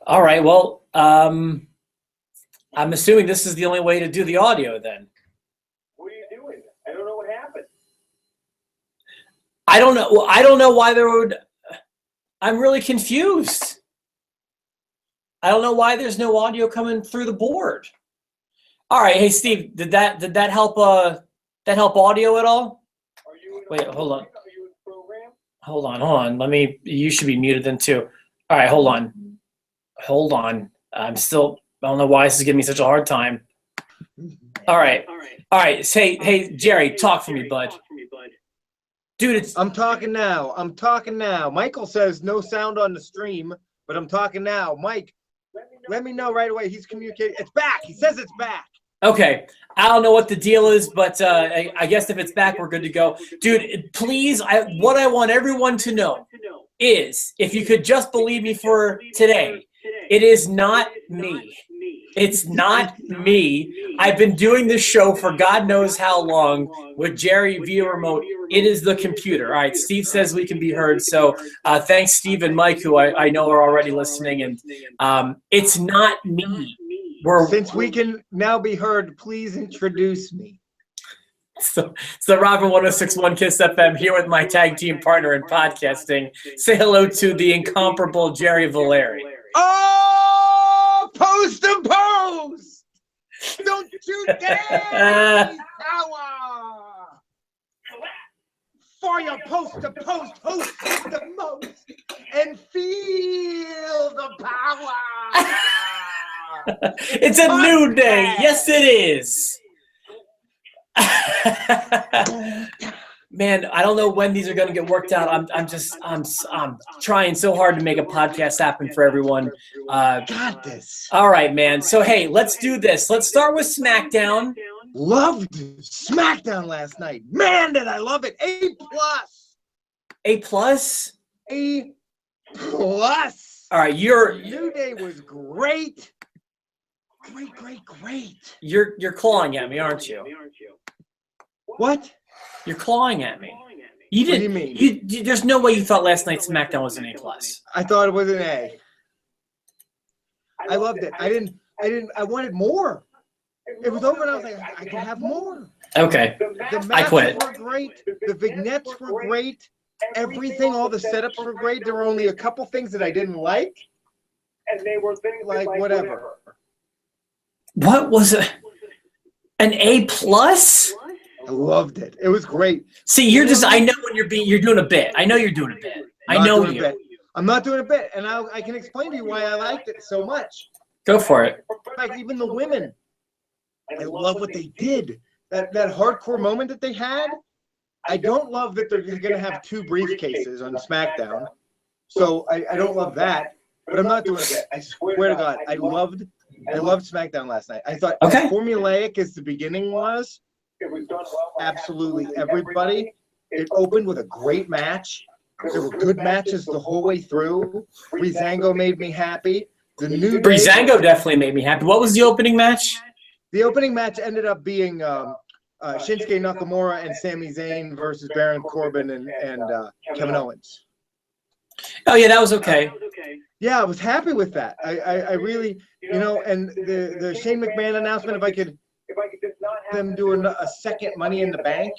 All right. Well, I'm assuming this is the only way to do the audio then. What are you doing? I don't know what happened. I don't know. Well, I don't know why there would. I'm really confused. I don't know why there's no audio coming through the board. All right. Hey, Steve, did that help? That help audio at all? Are you in Wait, hold on. Are you in the program? Hold on. Let me. You should be muted then too. All right. Hold on. I'm still. I don't know why this is giving me such a hard time. All right. Hey, Jerry, talk for me, bud. Dude, I'm talking now. Michael says no sound on the stream, but I'm talking now. Mike, let me know right away. He's communicating. It's back. He says it's back. okay. I don't know what the deal is, but I guess if it's back, we're good to go. Dude, please, what I want everyone to know is, if you could just believe me for today, it is not me. It's not me. I've been doing this show for God knows how long with Jerry via remote. It is the computer. All right, Steve says we can be heard. So thanks, Steve and Mike, who I know are already listening. And it's not me. Since we can now be heard, please introduce me. So Robin 1061 Kiss FM here with my tag team partner in podcasting. Say hello to the incomparable Jerry Valeri. Oh, post and pose! Don't you dare! Power! For your post to post host the most and feel the power! It's a new day. Yes, it is. Man, I don't know when these are going to get worked out. I'm trying so hard to make a podcast happen for everyone. Got this. All right, man. So hey, let's do this. Let's start with SmackDown. Loved SmackDown last night. Man, did I love it. A+. A plus. A+. All right, New Day was great. Great. You're clawing at me, aren't you? What? You're clawing at me. You didn't. What do you mean? There's no way you thought last night's SmackDown was an A+. I thought it was an A. I loved it. I wanted more. It was over and I was like, I can have more. Okay. The I quit. matches were great. The vignettes were great. Everything, all the setups were great. There were only a couple things that I didn't like. And they were things Like whatever. What was it? An A+? I loved it. It was great. See, I know when you're doing a bit. I know you're doing a bit. I know you. I'm not doing a bit. And I can explain to you why I liked it so much. Go for it. Like even the women. I love what they did. That hardcore moment that they had. I don't love that they're going to have two briefcases on SmackDown. So I don't love that. But I'm not doing a bit. I swear to God, I loved SmackDown last night. I thought as formulaic as the beginning was, It was done well. absolutely everybody. It opened with a great match. There were good matches the whole way through. Breezango made me happy. The New Day, Breezango definitely made me happy. What was the opening match? The opening match ended up being Shinsuke Nakamura and Sami Zayn versus Baron Corbin and Kevin Owens. Oh yeah, that was okay. Yeah, I was happy with that. I really, and the Shane McMahon announcement, if I could just not have them do a second Money in the Bank,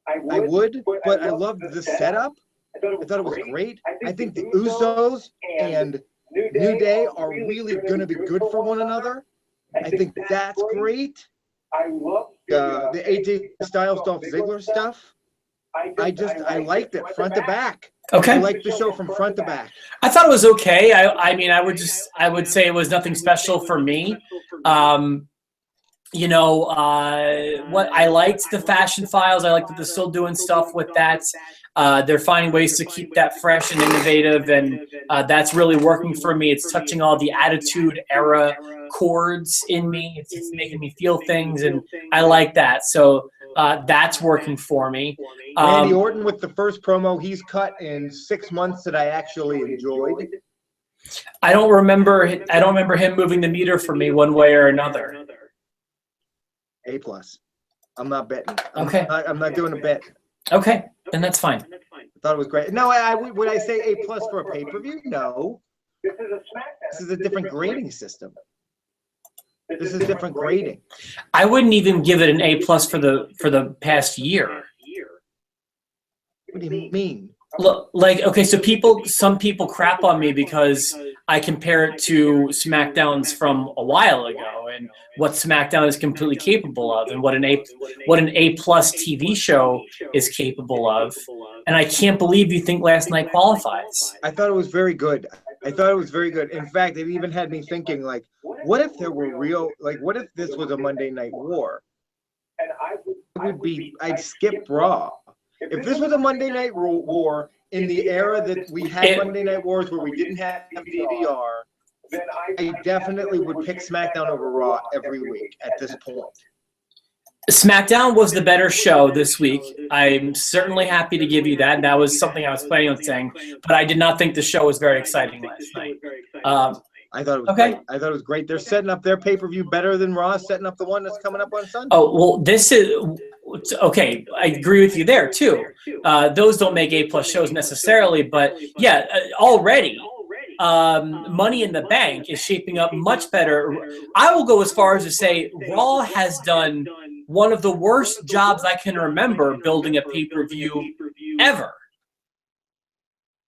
I would, but I loved the setup. I thought it was great. I think the Usos and New Day are really going to be good for one another. I think that's great. I love The AJ Styles Dolph Ziggler stuff. I liked it front to back. Okay. I liked the show from front to back. I thought it was okay. I mean, I would say it was nothing special for me. What I liked the Fashion Files. I liked that they're still doing stuff with that. They're finding ways to keep that fresh and innovative, and that's really working for me. It's touching all the Attitude Era chords in me. It's making me feel things, and I like that. So that's working for me. Randy Orton with the first promo he's cut in 6 months that I actually enjoyed. I don't remember him moving the meter for me one way or another. A+. I'm not betting. I'm not doing a bet. Okay, then that's fine. I thought it was great. No, would I say A+ for a pay-per-view? No. This is a SmackDown. This is a different grading system. This is different grading. I wouldn't even give it an A+ for the past year. What do you mean? Look, like, okay, so some people crap on me because I compare it to SmackDowns from a while ago and what SmackDown is completely capable of and what an A+ TV show is capable of. And I can't believe you think Last Night qualifies. I thought it was very good. I thought it was very good. In fact, it even had me thinking, like, what if there were real, like, what if this was a Monday Night War? I'd skip Raw. If this was a Monday Night War in the era that we had Monday Night Wars where we didn't have DVR, then I definitely would pick SmackDown over Raw every week at this point. SmackDown was the better show this week. I'm certainly happy to give you that. That was something I was planning on saying, but I did not think the show was very exciting last night. I thought it was great. I thought it was great. They're setting up their pay-per-view better than Raw, setting up the one that's coming up on Sunday. Oh, well, this is okay. I agree with you there too. Those don't make A+ shows necessarily, but yeah, already Money in the Bank is shaping up much better. I will go as far as to say Raw has done one of the worst jobs I can remember building a pay-per-view ever.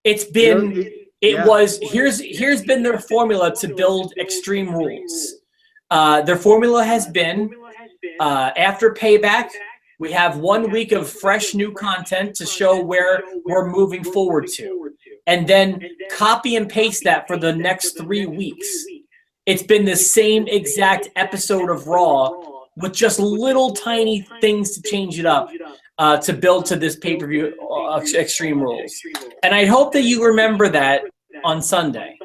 It's been. Here's been their formula to build Extreme Rules. Their formula has been after Payback, we have 1 week of fresh new content to show where we're moving forward to, and then copy and paste that for the next 3 weeks. It's been the same exact episode of Raw with just little tiny things to change it up to build to this pay-per-view Extreme Rules. And I hope that you remember that on Sunday.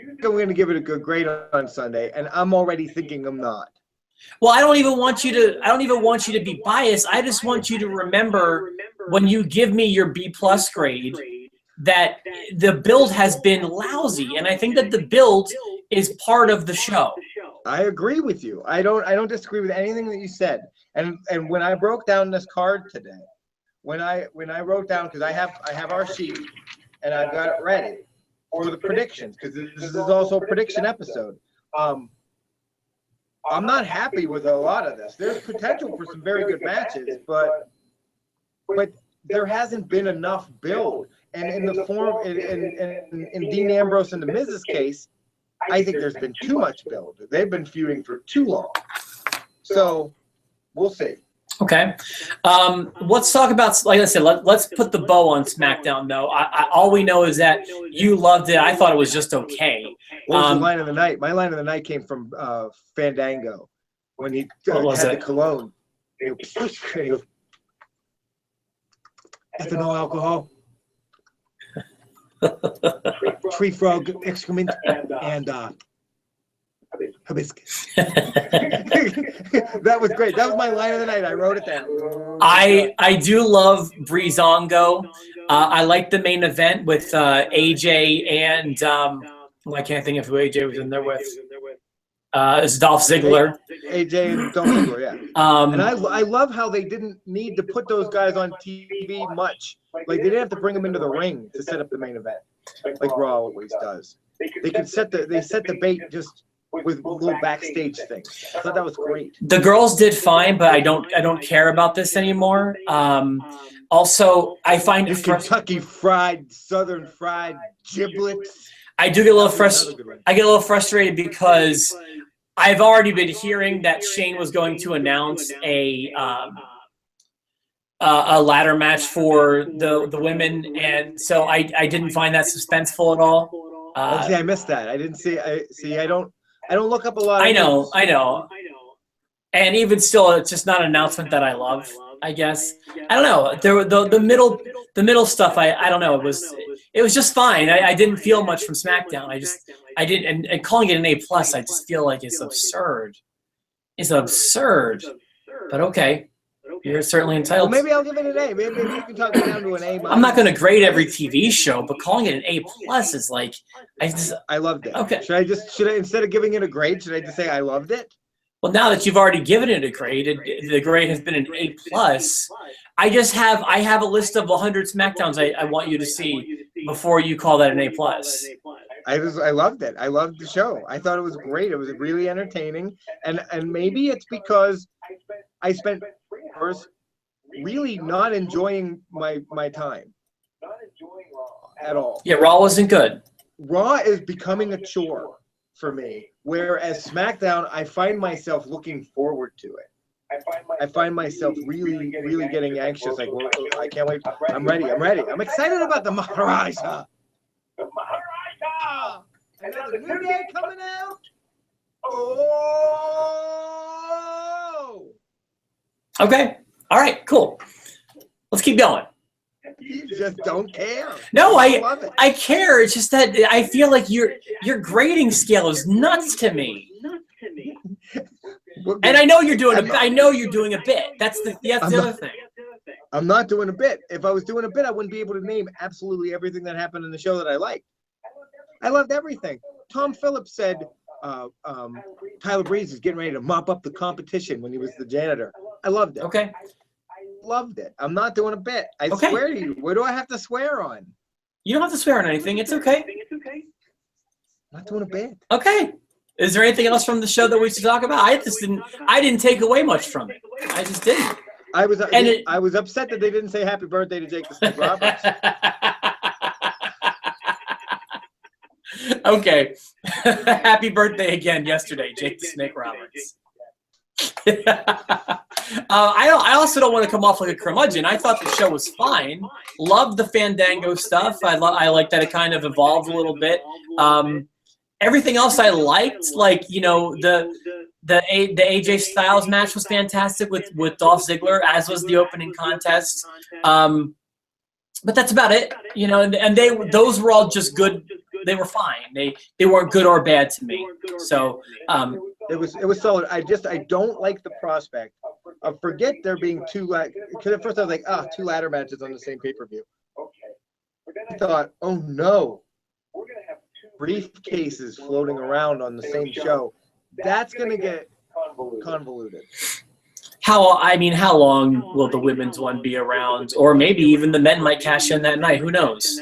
I'm going to give it a good grade on Sunday, and I'm already thinking I'm not. Well, I don't even want you to be biased. I just want you to remember when you give me your B+ grade that the build has been lousy, and I think that the build is part of the show. I agree with you. I don't disagree with anything that you said. And when I broke down this card today, when I wrote down, because I have our sheet and I've got it ready for the predictions, because this is also a prediction episode. I'm not happy with a lot of this. There's potential for some very good matches, but there hasn't been enough build. And in the form in Dean Ambrose and the Miz's case, I think there's been too much build. They've been feuding for too long. So we'll see. Okay. Let's talk about, like I said, let's put the bow on SmackDown, though. All we know is that you loved it. I thought it was just okay. What was the line of the night? My line of the night came from Fandango when he had the cologne. He goes, ethanol alcohol, tree frog excrement, and hibiscus. That was great. That was my line of the night. I wrote it down. I do love Breezango. I like the main event with AJ and I can't think of who AJ was in there with. It's Dolph Ziggler. AJ and Dolph Ziggler, yeah. And I love how they didn't need to put those guys on TV much. Like, they didn't have to bring them into the ring to set up the main event, like Raw always does. They could set the bait just with little backstage things. I thought that was great. The girls did fine, but I don't care about this anymore. Also, I find it Kentucky fried, Southern fried giblets. I do get a little frustrated. I get a little frustrated because I've already been hearing that Shane was going to announce a ladder match for the women, and so I didn't find that suspenseful at all. See, I missed that. I didn't see. I don't look up a lot. I know. And even still, it's just not an announcement that I love. I guess I don't know. There were the middle stuff. I don't know. It was just fine. I didn't feel much from SmackDown. I didn't. And calling it an A+, I just feel like it's absurd. It's absurd. But okay, you're certainly entitled. Well, maybe I'll give it an A. Maybe you can talk me down to an A-. I'm not going to grade every TV show, but calling it an A+ is like I loved it. Okay. Should I instead of giving it a grade, should I just say I loved it? Well, now that you've already given it a grade, the grade has been an A+. I have a list of 100 SmackDowns I want you to see before you call that an A+. I loved it. I loved the show. I thought it was great. It was really entertaining, and maybe it's because I spent hours really not enjoying my time at all. Yeah, Raw wasn't good. Raw is becoming a chore for me, whereas SmackDown, I find myself looking forward to it. I find myself really getting anxious. Like, well, I can't wait. I'm ready. I'm excited about the Maharaja. Another new day coming out. Oh. Okay. All right. Cool. Let's keep going. You just don't care. No, love it. I care. It's just that I feel like your grading scale is nuts to me. And I know you're doing a bit. That's the other thing. I'm not doing a bit. If I was doing a bit, I wouldn't be able to name absolutely everything that happened in the show that I liked. I loved everything. Tom Phillips said Tyler Breeze is getting ready to mop up the competition when he was the janitor. I loved it. Okay. Loved it. I'm not doing a bit. I Okay. swear to you. What do I have to swear on? You don't have to swear on anything. It's okay. I'm not doing a bit. Okay. Is there anything else from the show that we should talk about? I didn't take away much from it. I just didn't. I was upset that they didn't say happy birthday to Jake the Snake Roberts. Okay. Happy birthday again yesterday, Jake the Snake Roberts. I also don't want to come off like a curmudgeon. I thought the show was fine. Loved the Fandango stuff. I like that it kind of evolved a little bit. Everything else I liked, like, you know, the AJ Styles match was fantastic with Dolph Ziggler, as was the opening contest. But that's about it, you know. And those were all just good. They were fine. They weren't good or bad to me. So it was solid. I don't like the prospect of forget there being because at first I was like, two ladder matches on the same pay-per-view. I thought, oh no, briefcases floating around on the same show. That's gonna get convoluted. How long will the women's one be around? Or maybe even the men might cash in that night. Who knows?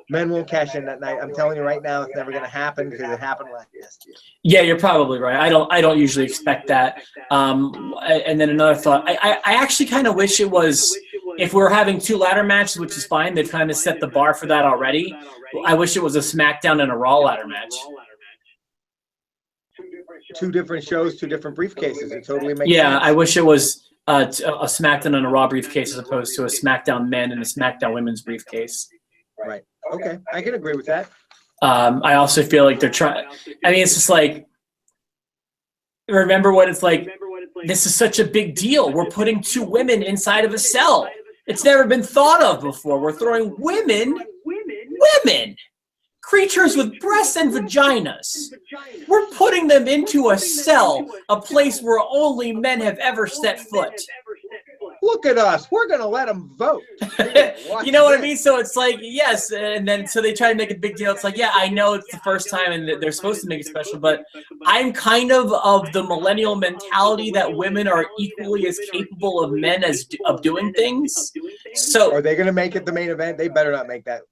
Men won't cash in that night. I'm telling you right now, it's never going to happen because it happened last year. Yeah, you're probably right. I don't usually expect that. And then another thought, I actually kind of wish it was, if we're having two ladder matches, which is fine, they've kind of set the bar for that already. I wish it was a SmackDown and a Raw ladder match. Two different shows, two different briefcases. It totally makes sense. Yeah, I wish it was a SmackDown and a Raw briefcase as opposed to a SmackDown men and a SmackDown women's briefcase. Right. Okay, I can agree with that. I also feel like they're trying. I mean, it's just like, remember what it's like. This is such a big deal. We're putting two women inside of a cell. It's never been thought of before. We're throwing women, creatures with breasts and vaginas. We're putting them into a cell, a place where only men have ever set foot. Look at us. We're going to let them vote. You know what I mean? So it's like, yes, and then so they try to make a big deal. It's like, yeah, I know it's the first time and they're supposed to make it special, but I'm kind of the millennial mentality that women are equally as capable of men of doing things. So are they going to make it the main event? They better not make that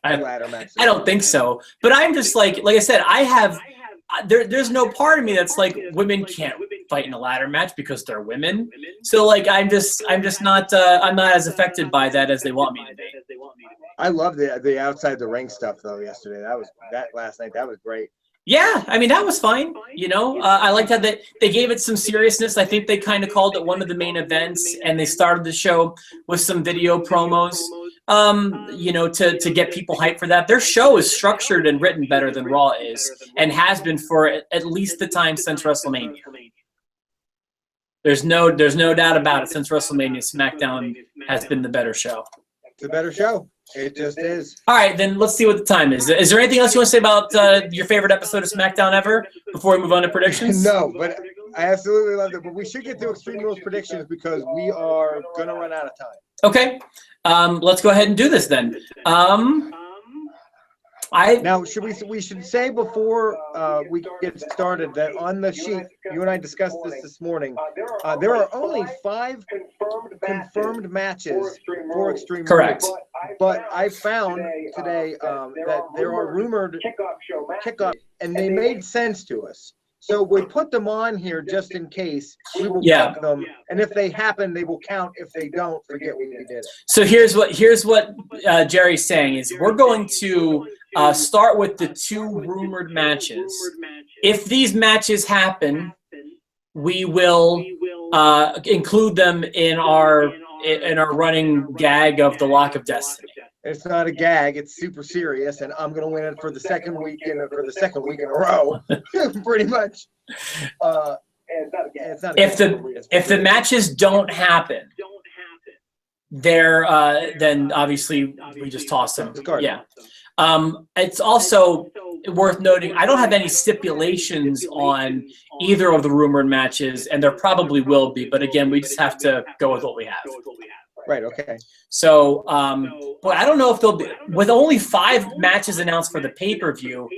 ladder match. I don't think so. But I'm just like I said, there's no part of me that's like women can't fight in a ladder match because they're women. So like I'm just not I'm not as affected by that as they want me to be. I love the outside the ring stuff though yesterday. That last night, that was great. Yeah, I mean that was fine. You know, I liked how they gave it some seriousness. I think they kind of called it one of the main events, and they started the show with some video promos. You know, to get people hyped for that. Their show is structured and written better than Raw is, and has been for at least the time since WrestleMania. There's no doubt about it. Since WrestleMania, SmackDown has been the better show. It's a better show. It just is. All right, then let's see what the time is. Is there anything else you want to say about your favorite episode of SmackDown ever before we move on to predictions? No, but I absolutely loved it. But we should get to Extreme Rules predictions because we are going to run out of time. Okay. Let's go ahead and do this then. Now, we should say before we get started that on the sheet, you and I discussed this morning, there are only 5 confirmed matches for Extreme Correct. Rules. But I found today that there are rumored kickoff, and they made sense to us. So we put them on here just in case. We will pick them, and if they happen, they will count. If they don't, forget we did it. So here's what Jerry's saying is we're going to start with the 2 rumored matches. If these matches happen, we will include them in our running gag of the Lock of Destiny. It's not a gag; it's super serious, and I'm gonna win it for the second week in a row, pretty much. It's not if the matches don't happen, then obviously we just toss them. Yeah. It's also worth noting I don't have any stipulations on either of the rumored matches, and there probably will be, but again, we just have to go with what we have. Right, okay. So, but I don't know if they'll be, with only 5 matches announced for the pay-per-view,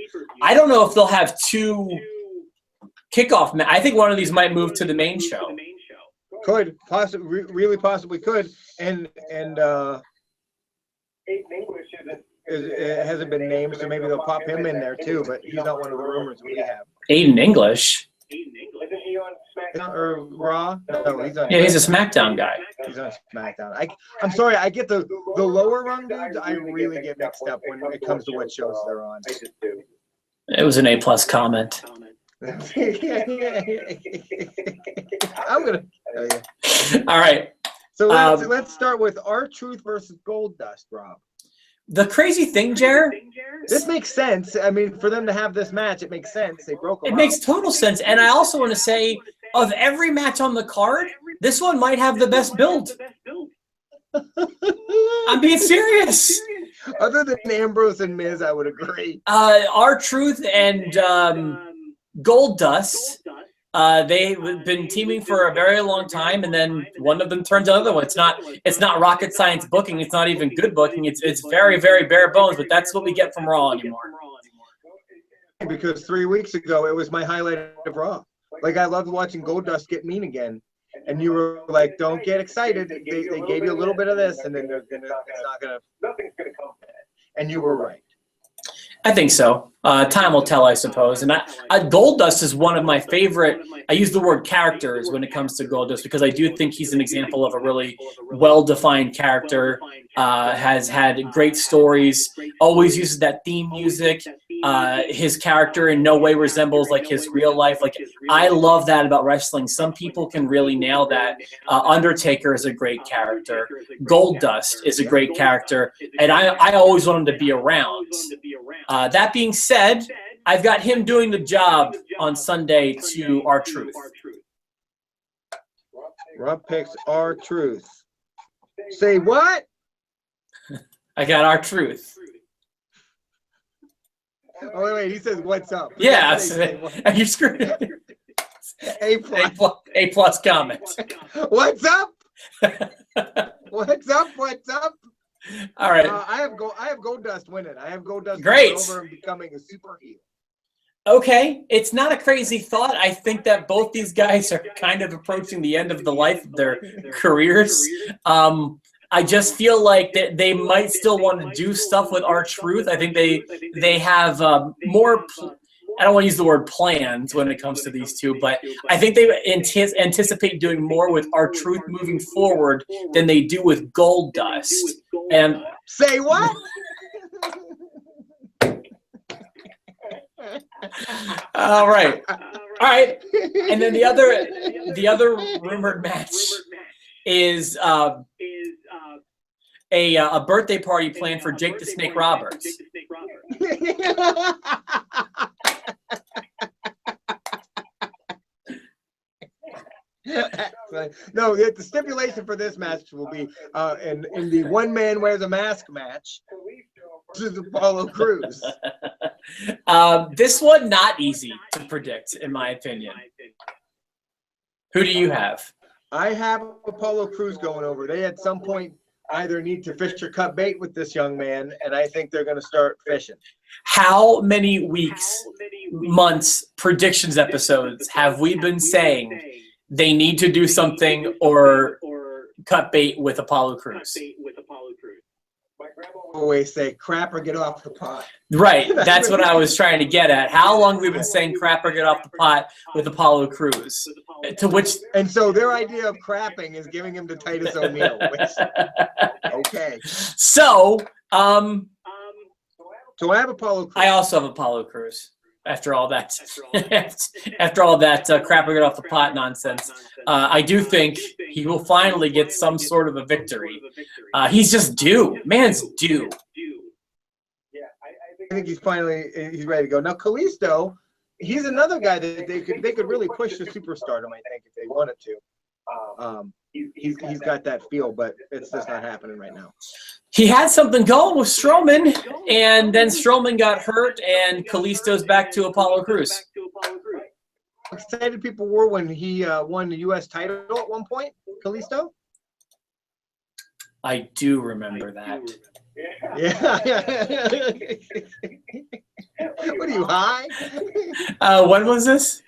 I don't know if they'll have 2 kickoff matches. I think one of these might move to the main show. Could, possibly, really possibly could. And Aiden English it hasn't been named, so maybe they'll pop him in there too, but he's not one of the rumors we have. Aiden English? Isn't he on SmackDown? Or Raw? No, he's on. Yeah, he's a SmackDown guy. He's on SmackDown. I'm sorry, I get the lower rung dudes. I really get mixed up when it comes to what shows they're on. I just do. It was an A+ comment. I'm gonna tell you. All right. So let's start with R-Truth versus Goldust, Rob. The crazy thing, Jared, This makes sense. I mean, for them to have this match, it makes sense. They broke them it makes total sense. And I also want to say, of every match on the card, this one might have the best build. I'm being serious. Other than Ambrose and Miz, I would agree. R-Truth and Goldust, they've been teaming for a very long time, and then one of them turns another one. It's not rocket science booking. It's not even good booking. It's very, very bare bones, but that's what we get from Raw anymore. Because 3 weeks ago, it was my highlight of Raw. Like, I loved watching Goldust get mean again. And you were like, don't get excited. They gave you a little bit of this, and then it's not going to, Nothing's going to come from it. and you were right. I think so. Time will tell, I suppose. And Goldust is one of my favorite. I use the word characters when it comes to Goldust because I do think he's an example of a really well-defined character. Has had great stories. Always uses that theme music. His character in no way resembles like his real life. Like, I love that about wrestling. Some people can really nail that. Undertaker is a great character. Goldust is a great character, and I always want him to be around. That being said, I've got him doing the job on Sunday to R-Truth. Rob picks R-Truth. Say what? I got R-Truth. Oh, wait, he says, what's up? Yeah, you screwed it. A plus comment. What's up? What's up? What's up? All right. I have Goldust winning. I have Goldust Great. over and becoming a super heel. Okay, it's not a crazy thought. I think that both these guys are kind of approaching the end of the life of their careers. I just feel like they might still want to do stuff with R-Truth. I think they have more. I don't want to use the word plans when it comes to these two, but I think they anticipate doing more with R-Truth moving forward than they do with Goldust. And say what? All right. And then the other rumored match is a birthday party planned for Jake the Snake Roberts. No, the stipulation for this match will be in the one man wears a mask match. This is Apollo Crews. This one not easy to predict, in my opinion. Who do you have? I have Apollo Crews going over. They at some point either need to fish or cut bait with this young man, and I think they're going to start fishing. How many weeks, months, predictions episodes have we been saying they need to do something or cut bait with Apollo Crews? always say, crap or get off the pot. Right. That's what I was trying to get at. How long have we been saying crap or get off the pot with Apollo Crews? To which. And so their idea of crapping is giving him to Titus O'Neil. Okay. So, So I have Apollo Crews. I also have Apollo Crews. After all that, crap or get off the pot nonsense, I do think he will finally get some sort of a victory. He's just due. Man's due. Yeah, I think he's ready to go. Now Kalisto, he's another guy that they could really push to superstardom, I think, if they wanted to. He's got that feel, but it's just not happening right now. He had something going with Strowman, and then Strowman got hurt, and Kalisto's back to Apollo Crews. Excited people were when he won the U.S. title at one point, Kalisto? I do remember that. Yeah. What are you, high? When was this?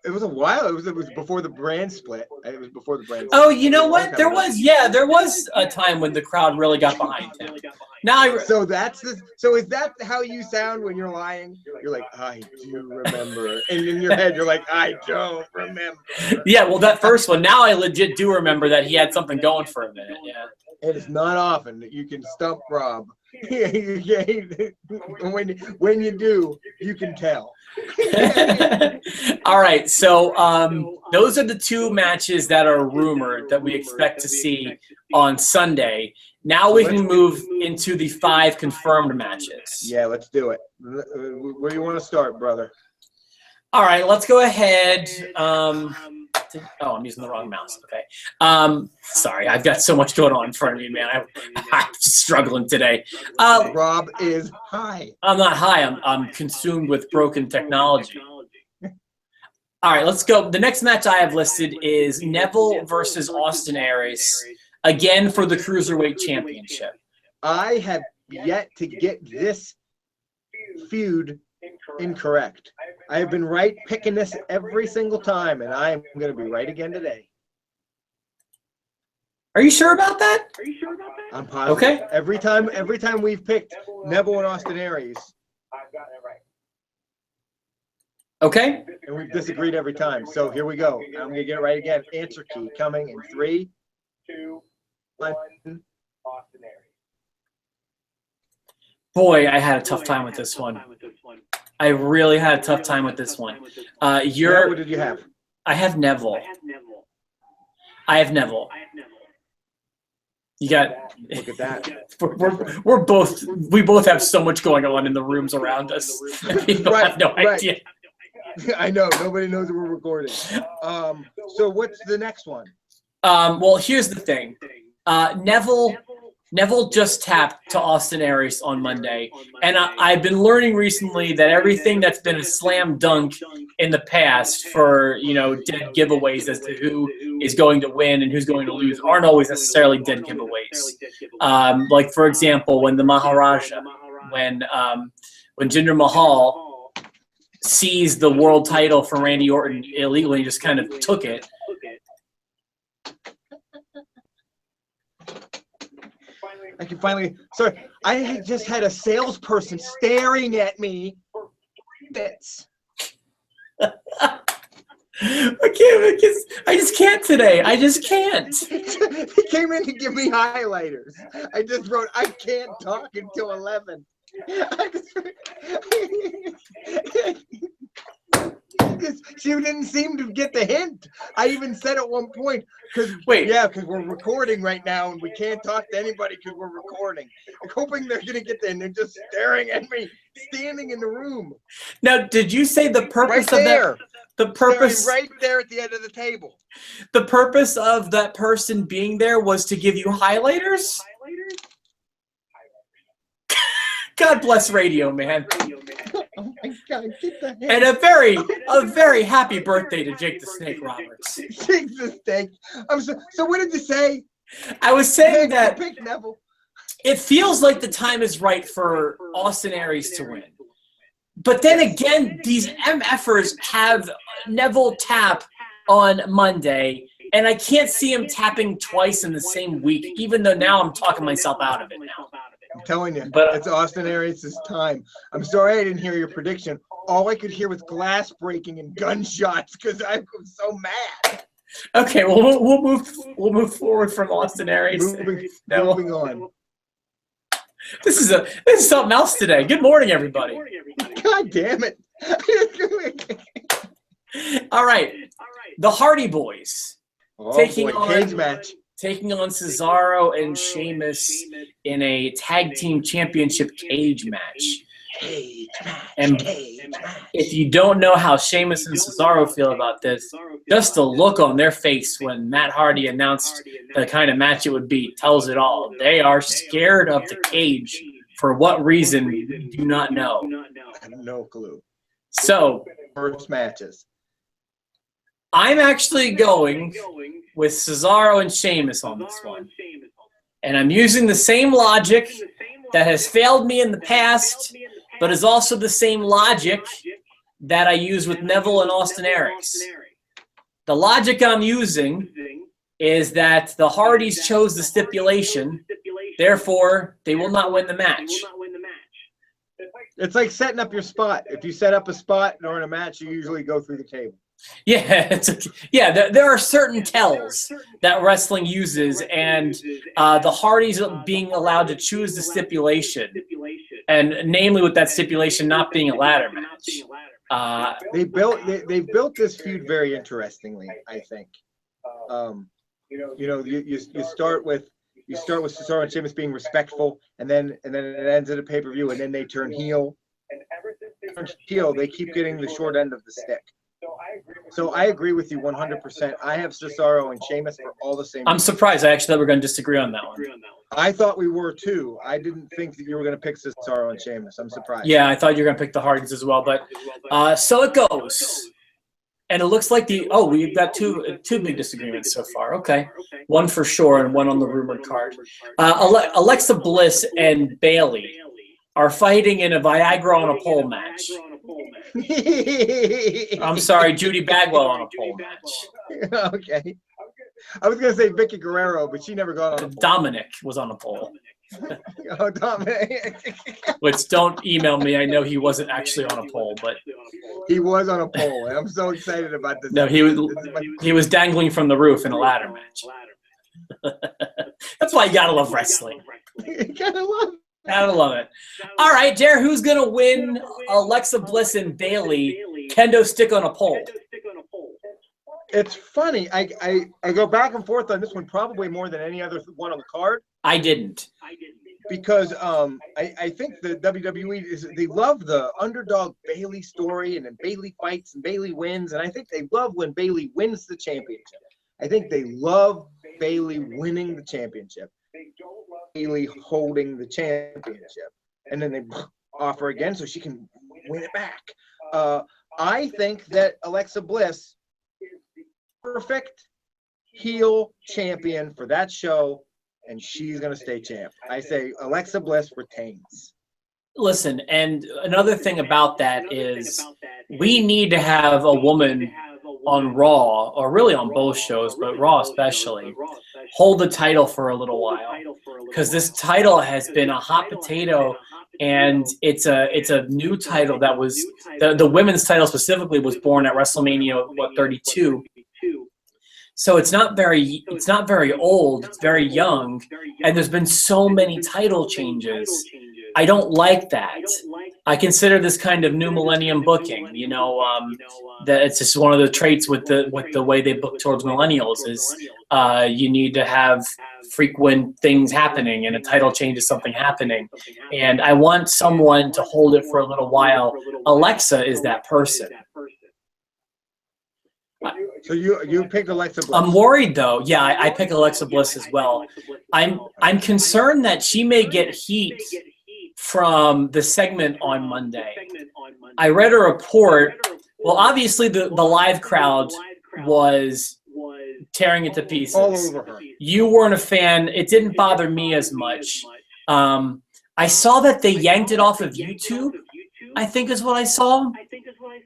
It was a while. It was before the brand split. It was before the brand split. Oh, you know what? There was a time when the crowd really got behind him. Now, so is that how you sound when you're lying? You're like, I do remember, and in your head you're like, I don't remember. Yeah, well, that first one. Now I legit do remember that he had something going for a minute. Yeah. It is not often that you can stump Rob. When you do, you can tell. All right, so those are the two matches that are rumored that we expect to see on Sunday. Now we can move into the 5 confirmed matches. Yeah, let's do it. Where do you want to start, brother? All right, let's go ahead. Oh, I'm using the wrong mouse. Okay. Sorry, I've got so much going on in front of me, man. I'm struggling today. Rob is high. I'm not high. I'm consumed with broken technology. All right, let's go. The next match I have listed is Neville versus Austin Aries, again for the Cruiserweight Championship. I have yet to get this feud incorrect. I have been right picking this every single time, and I am going to be right again today. Are you sure about that? I'm positive. Okay. Every time we've picked Neville and Austin Aries, I've gotten it right. Okay. and we've disagreed every time. So here we go. I'm going to get it right again. Answer key coming in 3, 2, 1. 1, Austin Aries. Boy, I had a tough time with this one. I really had a tough time with this one. What did you have? I have Neville. I have Neville. You got. Look at that. We both have so much going on in the rooms around us. People have no idea. I know. Nobody knows that we're recording. So what's the next one? Well, here's the thing. Neville just tapped to Austin Aries on Monday, and I've been learning recently that everything that's been a slam dunk in the past for, dead giveaways as to who is going to win and who's going to lose aren't always necessarily dead giveaways. Like, for example, when the Maharaja, when Jinder Mahal seized the world title from Randy Orton illegally and just kind of took it. I can finally. Sorry, I just had a salesperson staring at me for 3 bits. I just can't today. I just can't. He came in to give me highlighters. I just wrote, I can't talk until 11. She didn't seem to get the hint. I even said at one point, because we're recording right now and we can't talk to anybody because we're recording. I'm hoping they're going to get there, and they're just staring at me, standing in the room. Now, did you say the purpose right there, of that? The purpose right there at the end of the table. The purpose of that person being there was to give you highlighters? God bless radio, man. Oh my God, get the hint. And a very happy birthday to Jake the Snake Roberts. Jake the Snake. So what did you say? I was saying that pick Neville. It feels like the time is right for Austin Aries to win. But then again, these MFers have Neville tap on Monday, And I can't see him tapping twice in the same week, even though now I'm talking myself out of it now. I'm telling you, But it's Austin Aries' time. I'm sorry I didn't hear your prediction. All I could hear was glass breaking and gunshots because I was so mad. okay, well we'll move forward from Austin Aries. Moving on. This is something else today. Good morning, everybody. God damn it. All right, the Hardy Boys Oh, taking boy, on cage match. Cesaro and Sheamus in a tag team championship cage match. Cage match. And Cage match. if you don't know how Sheamus and Cesaro feel about this, just the look on their face when Matt Hardy announced the kind of match it would be tells it all. They are scared of the cage. For what reason, we do not know. I have no clue. So, First matches. I'm actually going with Cesaro and Sheamus on this one. And I'm using the same logic that has failed me in the past, but is also the same logic that I use with Neville and Austin Aries. The logic I'm using is that the Hardys chose the stipulation, therefore they will not win the match. It's like setting up your spot. If you set up a spot during a match, you usually go through the table. Yeah, there are certain tells that wrestling uses, and the Hardys being allowed to choose the stipulation, and namely with that stipulation not being a ladder match. They built this feud very interestingly, I think. You start with Cesaro and Sheamus being respectful, and then it ends at a pay-per-view, and then they turn heel. They keep getting the short end of the stick. So I agree with you 100%. I have Cesaro and Sheamus for all the same. I'm surprised. I actually thought we were going to disagree on that one. I thought we were too. I didn't think that you were going to pick Cesaro and Sheamus. I'm surprised. Yeah, I thought you were going to pick the Hardys as well, but so it goes. And it looks like we've got two big disagreements so far. Okay, one for sure and one on the rumored card. Alexa Bliss and Bayley are fighting in a Viagra on a pole match. I'm sorry, Judy Bagwell on a pole match. Okay. I was going to say Vicky Guerrero, but she never got on a pole. Dominic was on a pole. Oh, Dominic. Which, don't email me. I know he wasn't actually on a pole, but he was on a pole, and I'm so excited about this. No, he was dangling from the roof in a ladder match. That's why you gotta love wrestling. You gotta love it. All right, Jer, who's gonna win Alexa Bliss and Bayley kendo stick on a pole? It's funny. I go back and forth on this one probably more than any other one on the card. I didn't. Because I think the WWE they love the underdog Bayley story, and then Bayley fights and Bayley wins, and I think they love when Bayley wins the championship. I think they love Bayley winning the championship. They don't love Bayley holding the championship, and then they offer again so she can win it back. I think that Alexa Bliss is the perfect heel champion for that show, and she's going to stay champ. I say Alexa Bliss retains. Listen, and another thing about that is we need to have a woman on Raw, or really on both shows, but Raw especially, hold the title for a little while. Because this title has been a hot potato, and it's a new title that was, the women's title specifically was born at WrestleMania, 32? So it's not very old, it's very young, and there's been so many title changes. I don't like that. I consider this kind of new millennium booking. That it's just one of the traits with the way they book towards millennials is you need to have frequent things happening, and a title change is something happening. And I want someone to hold it for a little while. Alexa is that person. So you picked Alexa Bliss. I'm worried though. Yeah, I pick Alexa Bliss as well. I'm concerned that she may get heat from the segment on Monday. I read a report. Well, obviously the live crowd was tearing it to pieces. All over her. You weren't a fan. It didn't bother me as much. I saw that they yanked it off of YouTube, I think is what I saw.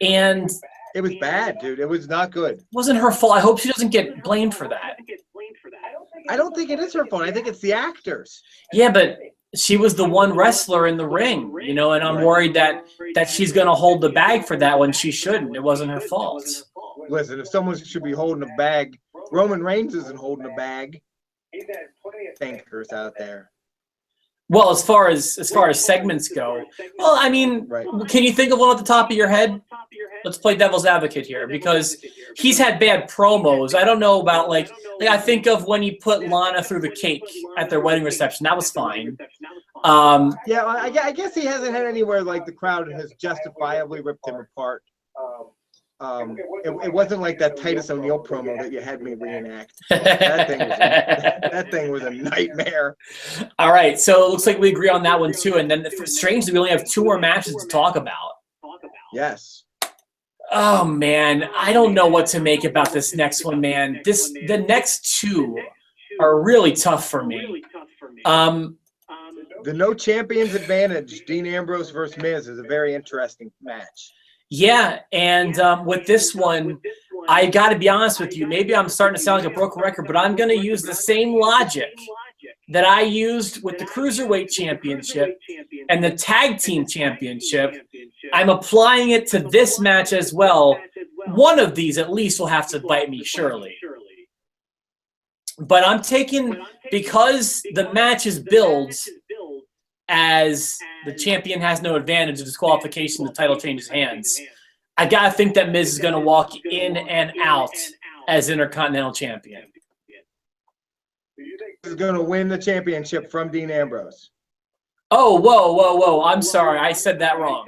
And It was bad, dude. It was not good. It wasn't her fault. I hope she doesn't get blamed for that. I don't think it is her fault. I think it's the actors. Yeah, but she was the one wrestler in the ring, you know, and I'm worried that she's going to hold the bag for that when she shouldn't. It wasn't her fault. Listen, if someone should be holding a bag, Roman Reigns isn't holding a bag. Thinkers out there. Well, as far as segments go, well, I mean, Right. Can you think of one at the top of your head? Let's play devil's advocate here, because he's had bad promos. I don't know about like I think of when he put Lana through the cake at their wedding reception. That was fine. Yeah, I guess he hasn't had anywhere like the crowd has justifiably ripped him apart. It wasn't like that Titus O'Neil promo that you had me reenact. That thing was a nightmare. All right, so it looks like we agree on that one too. And then strangely, we only have 2 more matches to talk about. Yes. Oh man, I don't know what to make about this next one, man. The next 2 are really tough for me. The no champions advantage, Dean Ambrose versus Miz, is a very interesting match. Yeah, and with this one, I got to be honest with you. Maybe I'm starting to sound like a broken record, but I'm going to use the same logic that I used with the Cruiserweight Championship and the Tag Team Championship. I'm applying it to this match as well. One of these at least will have to bite me, surely. But I'm taking, because the match is billed as the champion has no advantage of disqualification, the title changes hands, I got to think that Miz is going to walk in and out as Intercontinental Champion. Is going to win the championship from Dean Ambrose. Oh, whoa. I'm sorry. I said that wrong.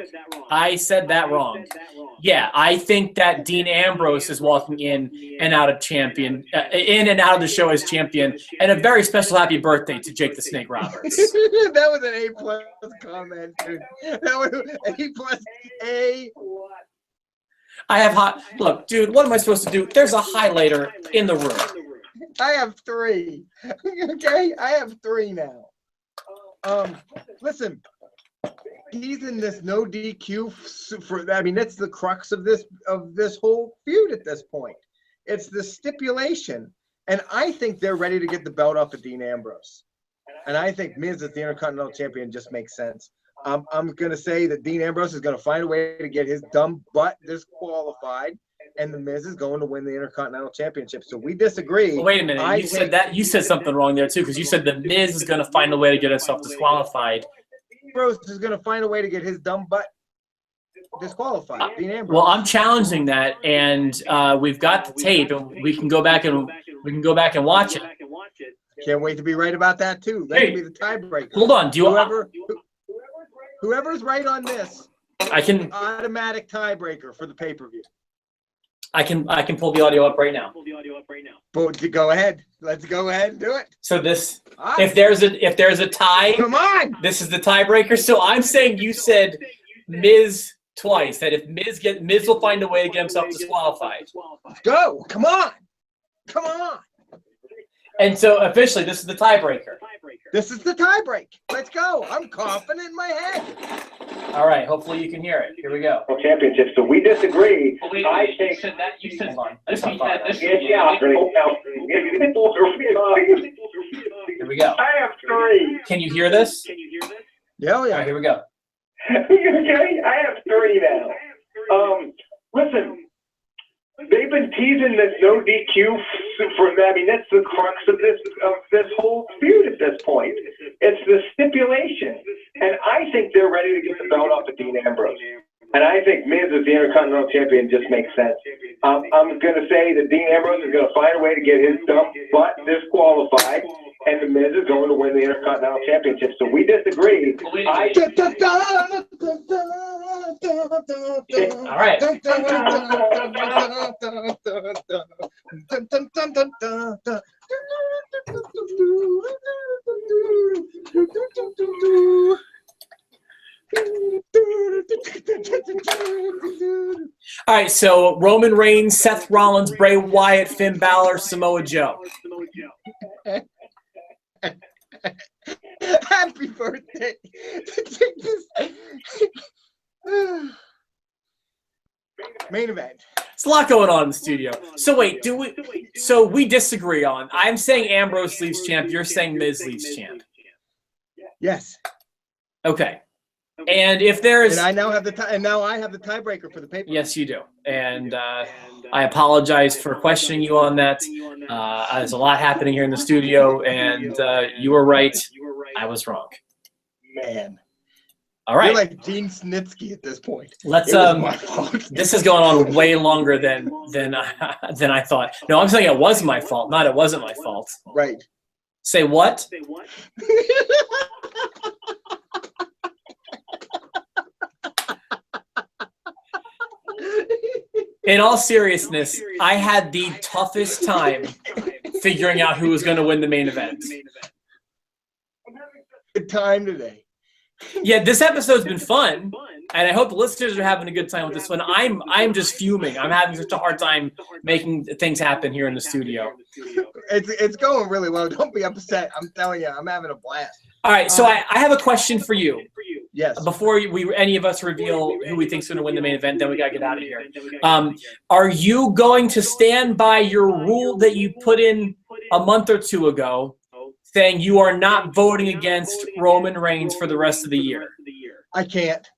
Yeah, I think that Dean Ambrose is walking in and out of champion, in and out of the show as champion. And a very special happy birthday to Jake the Snake Roberts. That was an A+ comment, dude. That was A+. I have look, dude, what am I supposed to do? There's a highlighter in the room. I have 3. Okay, I have 3 now. Listen, he's in this no DQ for. I mean, that's the crux of this whole feud at this point. It's the stipulation, and I think they're ready to get the belt off of Dean Ambrose. And I think Miz as the Intercontinental Champion just makes sense. I'm gonna say that Dean Ambrose is gonna find a way to get his dumb butt disqualified, and the Miz is going to win the Intercontinental Championship. So we disagree. Well, wait a minute. You said something wrong there too, because you said the Miz is going to find a way to get himself disqualified. Ambrose is going to find a way to get his dumb butt disqualified. Dean Ambrose. Well, I'm challenging that, and we've got the tape, and we can go back and watch it. Can't wait to be right about that too. That can be the tiebreaker. Hold on. Do you whoever's right on this? I can automatic tiebreaker for the pay-per-view. I can pull the audio up right now. But go ahead. Let's go ahead and do it. So this, if there's a tie, come on. This is the tiebreaker. So I'm saying you said Miz twice. That if Miz will find a way to get himself disqualified. Let's go. Come on. And so officially, this is the tiebreaker. This is the tiebreak. Let's go. I'm confident in my head. All right. Hopefully you can hear it. Here we go. Championship. So we disagree. Oh, wait, I you think. said that. You said Hold on. this. You said this. Yeah. Here we go. I have 3. Can you hear this? Yeah. All right. Here we go. Okay, I have 3 now. Listen. They've been teasing this no DQ for. I mean, that's the crux of this whole feud at this point. It's the stipulation, and I think they're ready to get the belt off of Dean Ambrose. And I think Miz as the Intercontinental Champion just makes sense. I'm going to say that Dean Ambrose is going to find a way to get his dumb butt disqualified, and the Miz is going to win the Intercontinental Championship. So we disagree. All right. All right, so Roman Reigns, Seth Rollins, Bray Wyatt, Finn Balor, Samoa Joe. Happy birthday. Main event. a lot going on in the studio. So wait, so we disagree on. I'm saying Ambrose leaves champ. You're saying Miz leaves champ. Yes. Okay. And if there's, and I now have the tiebreaker for the paper. Yes, you do. And I apologize for questioning you on that. There's a lot happening here in the studio, and you were right. I was wrong. Man. All right. You're like Gene Snitsky at this point. Let's. My fault. This has gone on way longer than I thought. No, I'm saying it was my fault, not it wasn't my fault. Right. Say what? In all seriousness, I had the toughest time figuring out who was going to win the main event. Good time today. Yeah, this episode's been fun, and I hope the listeners are having a good time with this one. I'm just fuming. I'm having such a hard time making things happen here in the studio. It's going really well. Don't be upset. I'm telling you, I'm having a blast. All right, so I have a question for you. Yes. Before any of us reveal who we think is going to win the main event, then we got to get out of here. Are you going to stand by your rule that you put in a month or two ago, saying you are not voting against Roman Reigns for the rest of the year? I can't.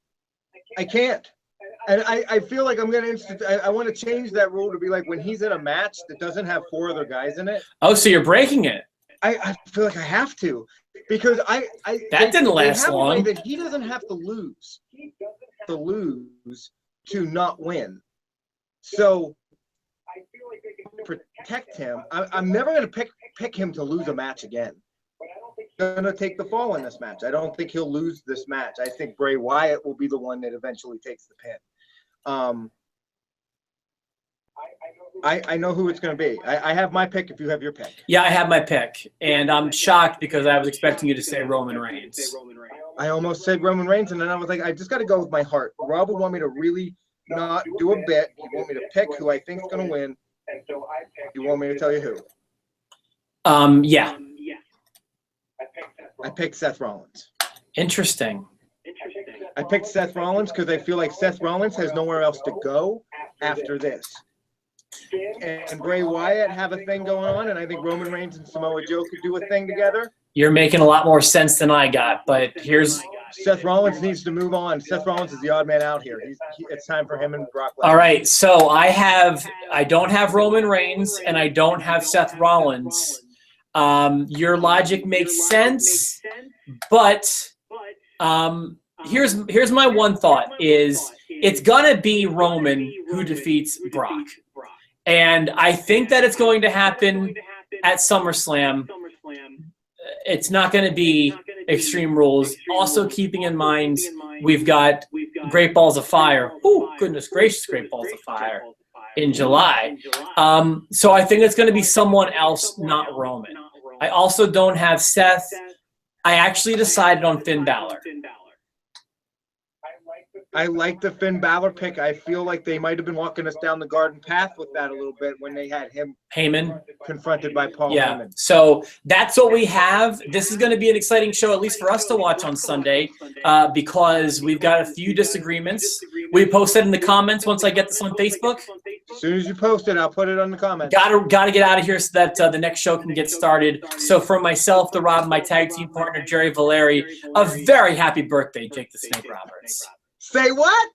And I feel like I'm going to I want to change that rule to be like when he's in a match that doesn't have 4 other guys in it. Oh, so you're breaking it. I feel like I have to. Because that didn't last long. That he doesn't have to lose to not win. So I feel like they can protect him. I'm never going to pick him to lose a match again. He's going to take the fall in this match. I don't think he'll lose this match. I think Bray Wyatt will be the one that eventually takes the pin. I know who it's going to be. I have my pick if you have your pick. Yeah, I have my pick. And I'm shocked because I was expecting you to say Roman Reigns. I almost said Roman Reigns, and then I was like, I just got to go with my heart. Rob would want me to really not do a bit. You want me to pick who I think is going to win. And so you want me to tell you who? Yeah. I picked Seth Rollins. Interesting. I picked Seth Rollins because I feel like Seth Rollins has nowhere else to go after this. And Bray Wyatt have a thing going on, and I think Roman Reigns and Samoa Joe could do a thing together. You're making a lot more sense than I got, but here's... Seth Rollins needs to move on. Seth Rollins is the odd man out here. It's time for him and Brock Lesnar. All right, so I don't have Roman Reigns, and I don't have Seth Rollins. Your logic makes sense, but here's my one thought is it's going to be Roman who defeats Brock. And I think that it's going to happen at SummerSlam. It's not going to be Extreme Rules. Also keeping in mind we've got Great Balls of Fire. Oh, goodness gracious, Great Balls of Fire in July. So I think it's going to be someone else, not Roman. I also don't have Seth. I actually decided on Finn Balor. I like the Finn Balor pick. I feel like they might have been walking us down the garden path with that a little bit when they had him Heyman confronted by Paul Heyman. So that's what we have. This is going to be an exciting show, at least for us to watch on Sunday, because we've got a few disagreements. We posted in the comments once I get this on Facebook. As soon as you post it, I'll put it on the comments. Got to get out of here so that the next show can get started. So from myself, the Rob, my tag team partner, Jerry Valeri, a very happy birthday, Jake the Snake Roberts. Say what?